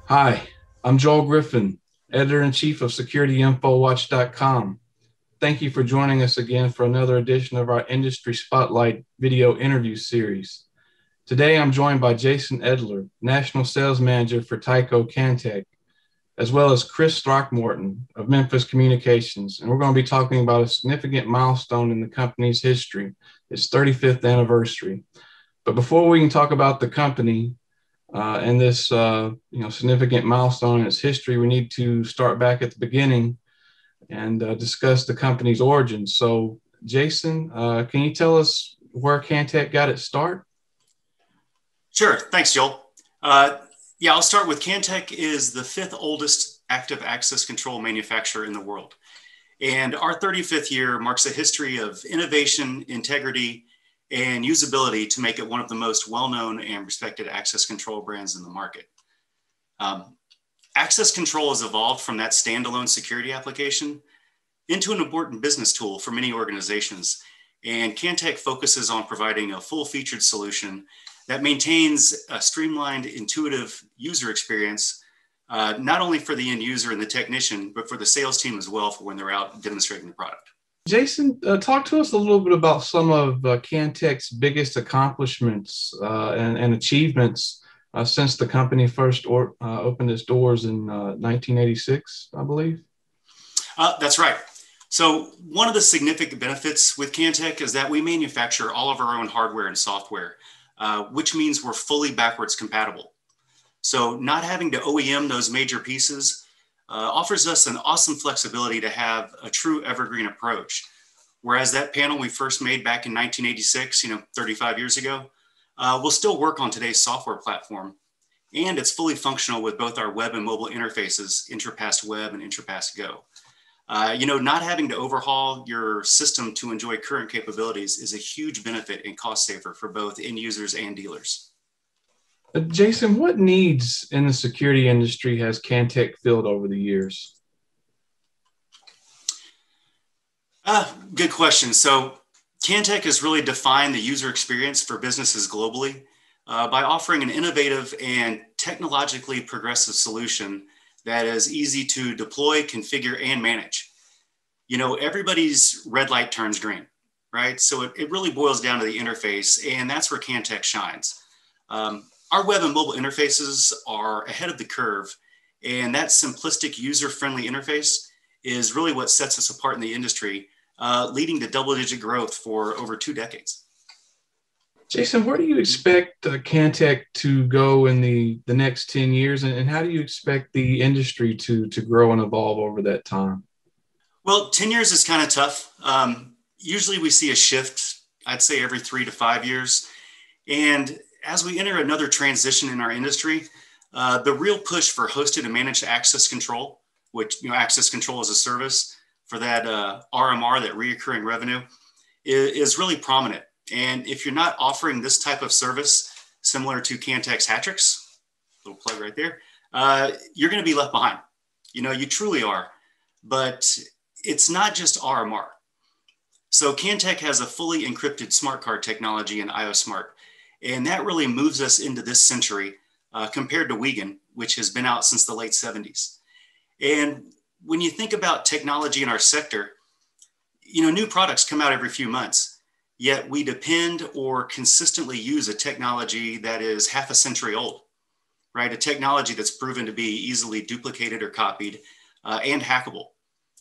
Hi, I'm Joel Griffin, Editor-in-Chief of SecurityInfoWatch.com. Thank you for joining us again for another edition of our Industry Spotlight video interview series. Today, I'm joined by Jason Edler, National Sales Manager for Tyco Kantech, as well as Chris Throckmorton of Memphis Communications. And we're going to be talking about a significant milestone in the company's history, its 35th anniversary. But before we can talk about the company, and this significant milestone in its history, we need to start back at the beginning and discuss the company's origins. So, Jason, can you tell us where Cantec got its start? Sure. Thanks, Joel. I'll start with Cantec is the fifth oldest active access control manufacturer in the world. And our 35th year marks a history of innovation, integrity, and usability to make it one of the most well-known and respected access control brands in the market. Access control has evolved from that standalone security application into an important business tool for many organizations. And Cantec focuses on providing a full-featured solution that maintains a streamlined, intuitive user experience, not only for the end user and the technician, but for the sales team as well for when they're out demonstrating the product. Jason, talk to us a little bit about some of Cantec's biggest accomplishments and achievements since the company first opened its doors in 1986, I believe. That's right. So one of the significant benefits with Cantec is that we manufacture all of our own hardware and software, which means we're fully backwards compatible. So not having to OEM those major pieces offers us an awesome flexibility to have a true evergreen approach. Whereas that panel we first made back in 1986, 35 years ago, will still work on today's software platform. And it's fully functional with both our web and mobile interfaces, Intrapass Web and Intrapass Go. Not having to overhaul your system to enjoy current capabilities is a huge benefit and cost saver for both end users and dealers. Jason, what needs in the security industry has Cantec filled over the years? Good question. So Cantec has really defined the user experience for businesses globally by offering an innovative and technologically progressive solution that is easy to deploy, configure, and manage. Everybody's red light turns green, right? So it really boils down to the interface, and that's where Cantec shines. Our web and mobile interfaces are ahead of the curve, and that simplistic user-friendly interface is really what sets us apart in the industry, leading to double-digit growth for over 2 decades. Jason, where do you expect Cantec to go in the next 10 years, and how do you expect the industry to grow and evolve over that time? Well, 10 years is kind of tough. Usually we see a shift, I'd say every 3 to 5 years. And as we enter another transition in our industry, the real push for hosted and managed access control, which, access control as a service for that RMR, that reoccurring revenue, is really prominent. And if you're not offering this type of service, similar to Cantec's Hatrix, little plug right there, you're going to be left behind. You truly are. But it's not just RMR. So Cantec has a fully encrypted smart card technology in IOSmart. And that really moves us into this century compared to Wiegand, which has been out since the late 70s. And when you think about technology in our sector, new products come out every few months, yet we depend or consistently use a technology that is half a century old, right? A technology that's proven to be easily duplicated or copied and hackable.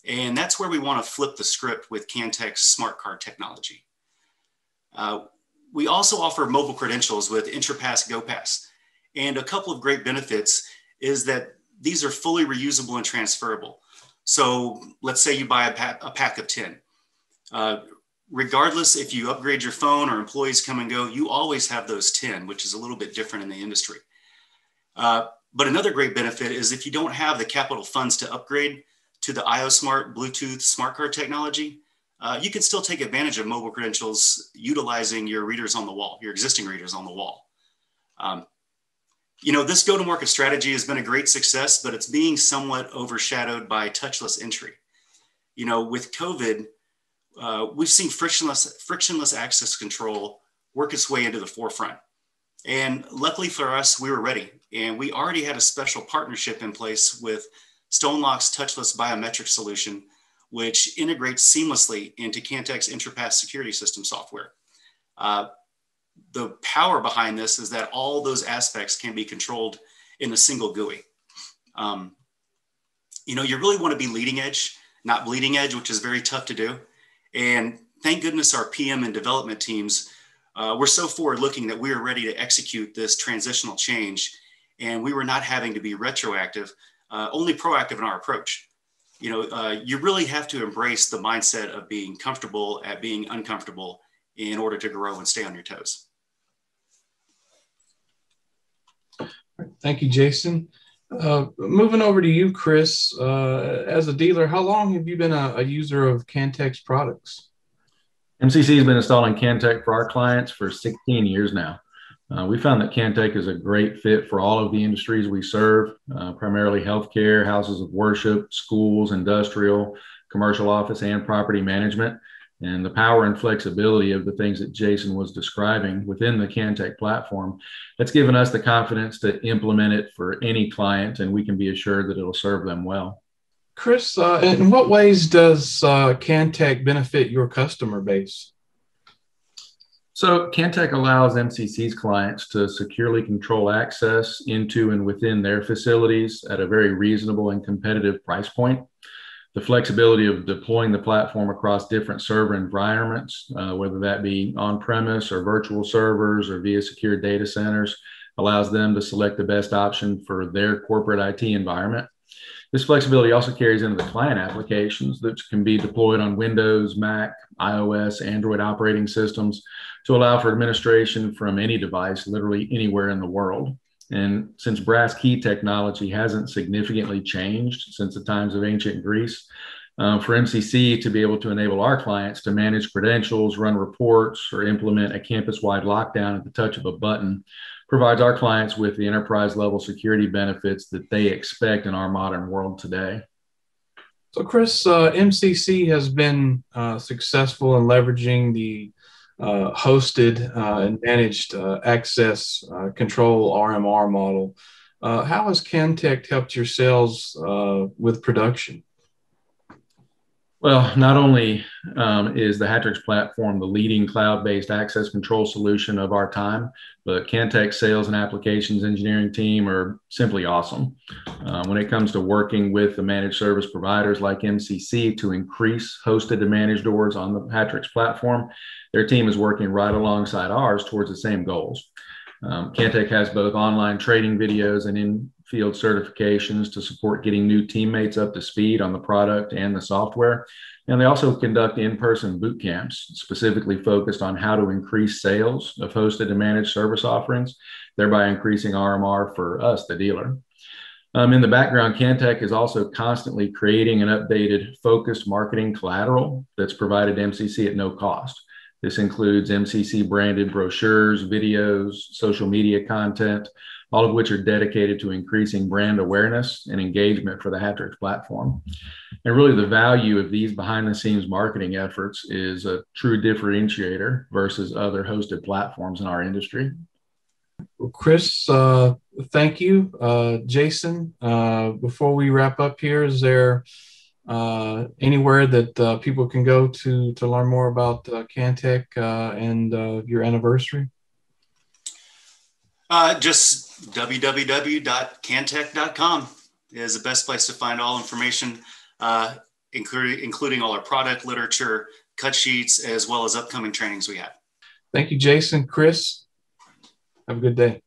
And that's where we want to flip the script with Cantec's smart card technology. We also offer mobile credentials with Intrapass GoPass. And a couple of great benefits is that these are fully reusable and transferable. So let's say you buy a pack of 10. Regardless if you upgrade your phone or employees come and go, you always have those 10, which is a little bit different in the industry. But another great benefit is if you don't have the capital funds to upgrade to the IOSmart Bluetooth smart card technology, you can still take advantage of mobile credentials utilizing your readers on the wall, your existing readers on the wall. This go-to-market strategy has been a great success, but it's being somewhat overshadowed by touchless entry. With COVID, we've seen frictionless access control work its way into the forefront. And luckily for us, we were ready. And we already had a special partnership in place with StoneLock's touchless biometric solution, which integrates seamlessly into Cantec's IntraPass security system software. The power behind this is that all those aspects can be controlled in a single GUI. You really want to be leading edge, not bleeding edge, which is very tough to do. And thank goodness our PM and development teams were so forward looking that we were ready to execute this transitional change. And we were not having to be retroactive, only proactive in our approach. You really have to embrace the mindset of being comfortable at being uncomfortable in order to grow and stay on your toes. Thank you, Jason. Moving over to you, Chris. As a dealer, how long have you been a user of Cantec's products? MCC has been installing Cantec for our clients for 16 years now. We found that Cantec is a great fit for all of the industries we serve, primarily healthcare, houses of worship, schools, industrial, commercial office, and property management. And the power and flexibility of the things that Jason was describing within the Cantec platform, that's given us the confidence to implement it for any client, and we can be assured that it'll serve them well. Chris, in what ways does Cantec benefit your customer base? So Cantec allows MCC's clients to securely control access into and within their facilities at a very reasonable and competitive price point. The flexibility of deploying the platform across different server environments, whether that be on-premise or virtual servers or via secure data centers, allows them to select the best option for their corporate IT environment. This flexibility also carries into the client applications that can be deployed on Windows, Mac, iOS, Android operating systems to allow for administration from any device, literally anywhere in the world. And since brass key technology hasn't significantly changed since the times of ancient Greece, for MCC to be able to enable our clients to manage credentials, run reports, or implement a campus-wide lockdown at the touch of a button provides our clients with the enterprise-level security benefits that they expect in our modern world today. So, Chris, MCC has been successful in leveraging the hosted and managed access control RMR model. How has Cantec helped your sales with production? Well, not only is the Hatrix platform the leading cloud-based access control solution of our time, but Cantec's sales and applications engineering team are simply awesome. When it comes to working with the managed service providers like MCC to increase hosted and managed doors on the Hatrix platform, their team is working right alongside ours towards the same goals. Cantec has both online training videos and in-field certifications to support getting new teammates up to speed on the product and the software. And they also conduct in-person boot camps specifically focused on how to increase sales of hosted and managed service offerings, thereby increasing RMR for us, the dealer. In the background, Cantec is also constantly creating an updated focused marketing collateral that's provided to MCC at no cost. This includes MCC branded brochures, videos, social media content, all of which are dedicated to increasing brand awareness and engagement for the Hatrix platform. And really the value of these behind the scenes marketing efforts is a true differentiator versus other hosted platforms in our industry. Well, Chris, thank you. Jason, before we wrap up here, is there anywhere that people can go to learn more about Cantec and your anniversary? Just www.cantec.com is the best place to find all information, including all our product literature, cut sheets, as well as upcoming trainings we have. Thank you, Jason. Chris, have a good day.